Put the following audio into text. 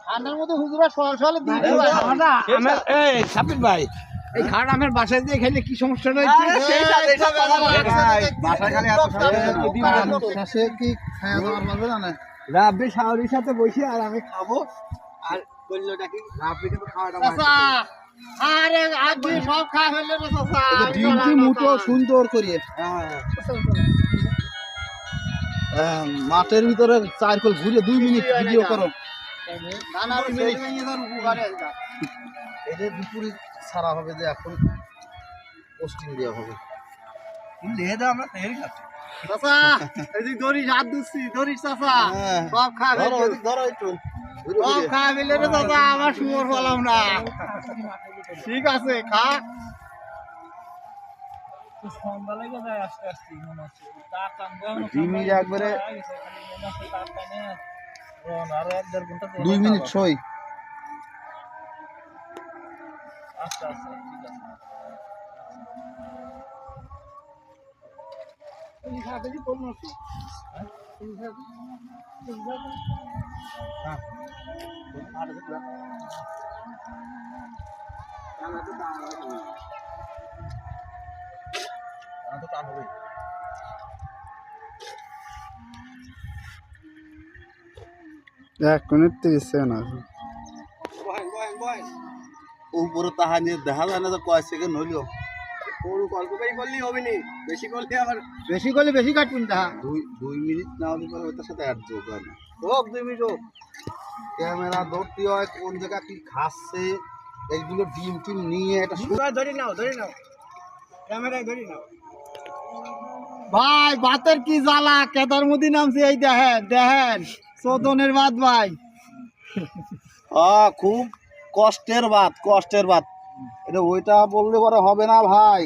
ঠান্ডার মধ্যে হুজুরা সকালে সাবির ভাই এই খাট আমার বাসায় দিয়ে খেলে কি সমস্যা রয়েছে কি খাওয়া দাওয়ার মজা জানে রাব্বি শাওরির সাথে বসে আর আমি খাবো আর বললোটা কি রাব্বি কিন্তু খাওয়াটা আরে আজকে সব খাওয়া হইলো না চাচা ডিমটি মুটো সুন্দর করিয়ে মাঠের ভিতরে চার কল ঘুরে 2 মিনিট ভিডিও করো এদের দুপুরে ছাড়া হবে যে এখন পোস্টিং দেওয়া হবে আমার সুমর বললাম না ঠিক আছে খা একবারে 2 মিনিট সই উপরে তাহানি দেখা যায় না তো কয় সেকেন্ড হইলো বেশি করলে বেশি কাটবেন তাহা 2 মিনিট না হলে পরে ওটার সাথে অ্যাড যোগ হয় না হোক 2 মিনিট হোক ক্যামেরা ধরতে হয় কোন জায়গা কি খাচ্ছে এইগুলো ডিম টিম নিয়ে এটা ধরে নাও ক্যামেরায় ধরে নাও ভাই ভাতের কি জ্বালা কেদার মধ্যে নামছে এই দেখেন চোদনের ভাত ভাই খুব কষ্টের ভাত এটা ওইটা বললে পরে হবে না ভাই